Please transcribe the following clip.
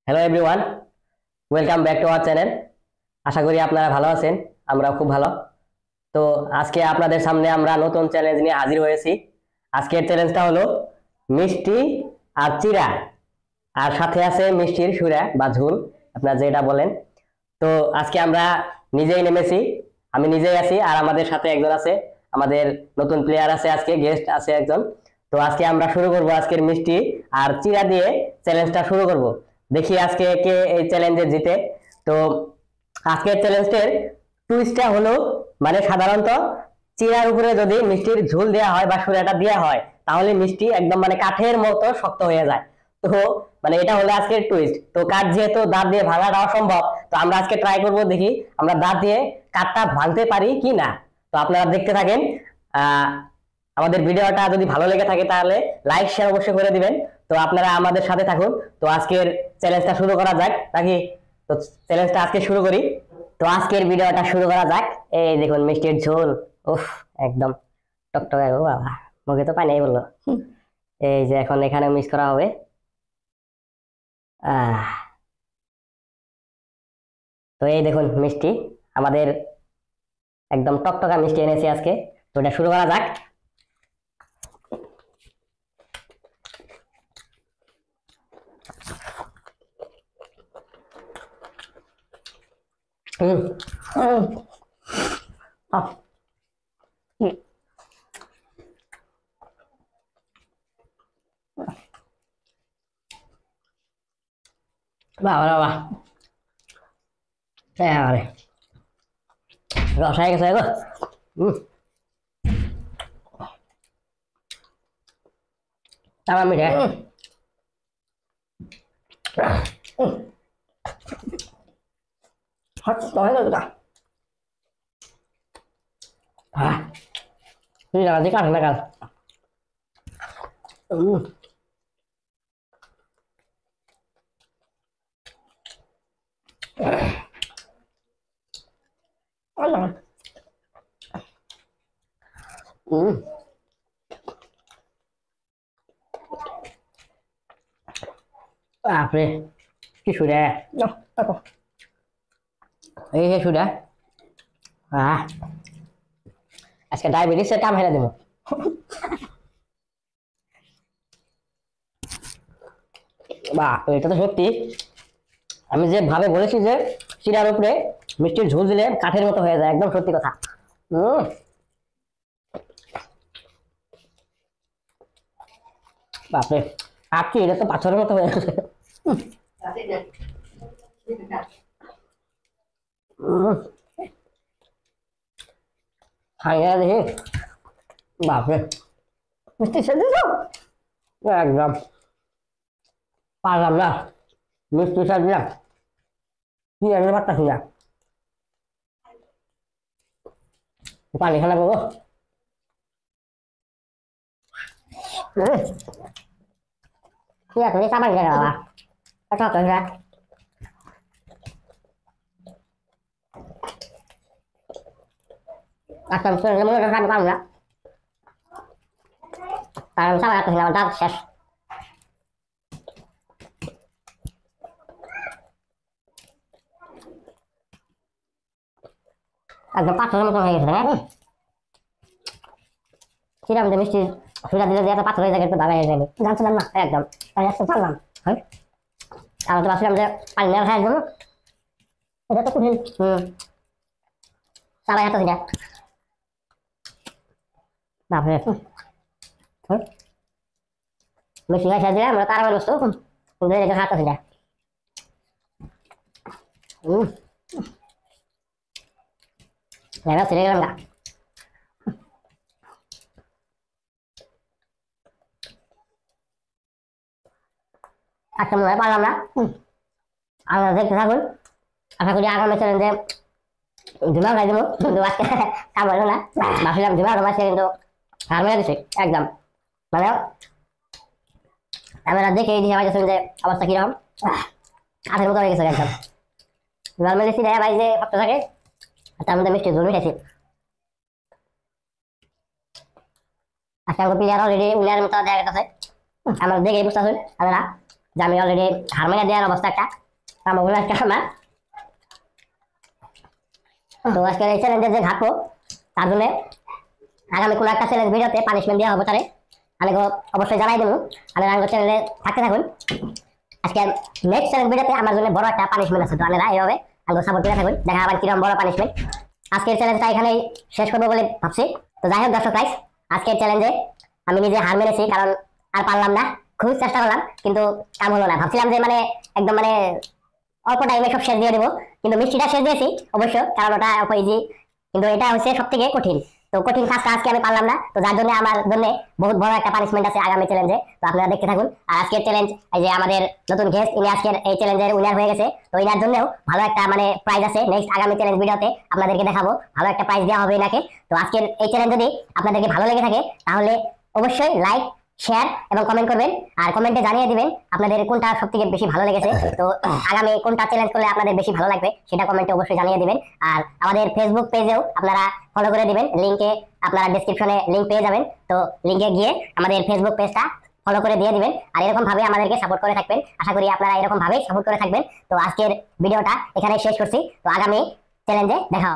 Hello everyone, welcome back to our channel. আশা করি আপনারা ভালো আছেন, আমরাও খুব ভালো। তো আজকে আপনাদের সামনে আমরা নতুন চ্যালেঞ্জ নিয়ে হাজির হয়েছি। আজকের চ্যালেঞ্জটা হলো মিষ্টি আর চিড়া, আর সাথে আছে মিষ্টির সুরা বা ঝোল, আপনারা যেটা বলেন। তো আজকে আমরা নিজেই নেমেছি, আমি নিজেই আছি, আর আমাদের সাথে একজন আছে, আমাদের নতুন প্লেয়ার আছে, আজকে গেস্ট আছে একজন। তো আজকে আমরা শুরু করব আজকের মিষ্টি আর চিড়া দিয়ে চ্যালেঞ্জটা শুরু করব। দেখি আজকে কে এই চ্যালেঞ্জে জিতে। তো আজকের চ্যালেঞ্জের টুইস্টটা হলো, মানে সাধারণত চিড়ার উপরে যদি মিষ্টির ঝোল দেওয়া হয় বা সুরাটা দেওয়া হয়, তাহলে মিষ্টি একদম মানে কাঠের মতো শক্ত হয়ে যায়। তো মানে এটা হলো আজকের টুইস্ট। তো কাঠ যেহেতু দাঁত দিয়ে ভাঙাটা অসম্ভব, তো আমরা আজকে ট্রাই করব, দেখি আমরা দাঁত দিয়ে কাঠটা ভাঙতে পারি কি না। তো আপনারা দেখতে থাকেন। আহ আমাদের ভিডিওটা যদি ভালো লেগে থাকে তাহলে লাইক শেয়ার অবশ্যই করে দিবেন। তো আপনারা আমাদের সাথে থাকুন। তো আজকের চ্যালেঞ্জটা শুরু করা যাক নাকি? তো চ্যালেঞ্জটা আজকে শুরু করি। তো আজকের ভিডিওটা শুরু করা যাক। এই দেখুন মিষ্টির ঝোল, উফ, একদম টকটকে গো বাবা, মুখে তো পানি বললো। এই যে এখন এখানে মিক্স করা হবে। আহ তো এই দেখুন মিষ্টি, আমাদের একদম টকটকা মিষ্টি এনেছি আজকে। তো এটা শুরু করা যাক। হুম, হুম, আহ, হুম, বাহ বাহ বাহ, এবারে রস হয়ে গেছে গো। হুম, তামাম মিঠে। হট হয়ে গেল তা। হ্যাঁ, তুই জানা দিকে আসে না কাল। বাপরে, কি সুরে! এই যে সুরে, আহ আজকে ডায়াবেটিসের কাম হেরে দেবো। বাহ, এটা তো সত্যি। আমি যে ভাবে বলেছি যে চিড়ার উপরে মিষ্টির ঝোল দিলে কাঠের মতো হয়ে যায়, একদম সত্যি কথা। উম, বাপরে, আপনি এটা তো পাথরের মতো হয়ে গেছে। উম, খাইয়ে দেখি। বাপরে, মিষ্টি খেয়ে দিছো? একদম পারলাম না, মিষ্টি খেয়ে দিলাম, কি এনে পারতাছি না। পানি খানা করবো। কি আছে সাবান গেল বাবা, কত করে? আচ্ছা মনে হয় খাবো না, কারণ সাবান একটা খেলাম দাঁত শেষ। একদম পাথরের মতো হয়ে গেছে। হ্যাঁ, কিরম যে মিষ্টি সুরা দিলে যে এত পাথর হয়ে যায়, একটু ভালো হয়ে যাবে, জানছিলাম না একদম, তাই আজকে পারলাম। হ্যাঁ, আমি তো ভাবছিলাম যে পানি নেওয়া খাই জন্য, এটা তো কঠিন। সাবাই এত দিনা বাপরে। মিষ্টি খাই দিলাম আমরা, তার বস্তু রেখে খাতে না। ছেড়ে গেলাম গা। আজকে মনে হয় পারলাম না। আপনারা দেখতে থাকুন, আশা করি আগামী চ্যালেঞ্জে ধুমা খাই দেবো, কিন্তু আজকে কাম হলো না। ভাবছিলাম ধুমা খাবো আজকে, কিন্তু হার মেরে দিছে একদম। মানে আমরা দেখে এই দিকে আমার যে অবস্থা কিরকম, কাঠের মতো হয়ে গেছে একদম। নর্মালি সিনে ভাই যে শক্ত থাকে, তার মধ্যে মিষ্টি ঝোল মিশাইছি। আজকে আমাকে প্লেয়ার অলরেডি উনার মতো দেখা গেছে, আমরা দেখে বুঝতে পারছেন আপনারা যে আমি অলরেডি হারমোনিয়া দেওয়ার অবস্থা একটা আমার একটা আমার। তো আজকে এই চ্যালেঞ্জে যে ঘাটবো তার জন্য আগামী কোনো একটা চ্যালেঞ্জ ভিডিওতে পানিশমেন্ট দেওয়া হবে তারে আমি অবশ্যই জানাই দেবো। আমি রাঙ্গো চ্যানেলে থাকতে থাকুন। আজকে নেক্সট চ্যালেঞ্জ ভিডিওতে আমার জন্য বড় একটা পানিশমেন্ট আছে, তো আপনারা এইভাবে আমাকে সাপোর্ট করে থাকুন, দেখা আবার কিরকম বড় পানিশমেন্ট। আজকের চ্যালেঞ্জটা এখানেই শেষ করবো বলে ভাবছি। তো যাই হোক দর্শক গাইস, আজকের চ্যালেঞ্জে আমি নিজে হার মেরেছি, কারণ আর পারলাম না, খুব চেষ্টা করলাম কিন্তু কাম হলো না। ভাবছিলাম যে মানে একদম মানে অল্প টাইমে সব শেষ দিয়ে দেবো, কিন্তু মিষ্টিটা শেষ দিয়েছি অবশ্য, কারণ ওটা অল্প ইজি, কিন্তু এটা হচ্ছে সব থেকে কঠিন। তো কঠিন কাজটা আজকে আমি পারলাম না, তো যার জন্য আমার জন্য বহুত বড় একটা পানিশমেন্ট আছে আগামী চ্যালেঞ্জে। তো আপনারা দেখতে থাকুন। আর আজকের চ্যালেঞ্জ, এই যে আমাদের নতুন গেস্ট, ইনি আজকের এই চ্যালেঞ্জের উইনার হয়ে গেছে। তো ইনার জন্যও ভালো একটা মানে প্রাইজ আছে, নেক্সট আগামী চ্যালেঞ্জ ভিডিওতে আপনাদেরকে দেখাবো, ভালো একটা প্রাইজ দেওয়া হবে এনাকে। তো আজকের এই চ্যালেঞ্জ যদি আপনাদেরকে ভালো লেগে থাকে তাহলে অবশ্যই লাইক, শেয়ার এবং কমেন্ট করবেন, আর কমেন্টে জানিয়ে দিবেন আপনাদের কোনটা সবথেকে বেশি ভালো লেগেছে। তো আগামী কোনটা চ্যালেঞ্জ করলে আপনাদের বেশি ভালো লাগবে সেটা কমেন্টে অবশ্যই জানিয়ে দিবেন। আর আমাদের ফেসবুক পেজেও আপনারা ফলো করে দিবেন, লিংকে আপনারা ডেসক্রিপশনে লিংক পেয়ে যাবেন। তো লিংকে গিয়ে আমাদের ফেসবুক পেজটা ফলো করে দিয়ে দিবেন, আর এরকম ভাবে আমাদেরকে সাপোর্ট করে থাকবেন। আশা করি আপনারা এরকম ভাবেই সাপোর্ট করে থাকবেন। তো আজকের ভিডিওটা এখানে শেষ করছি, তো আগামী চ্যালেঞ্জে দেখা হবে।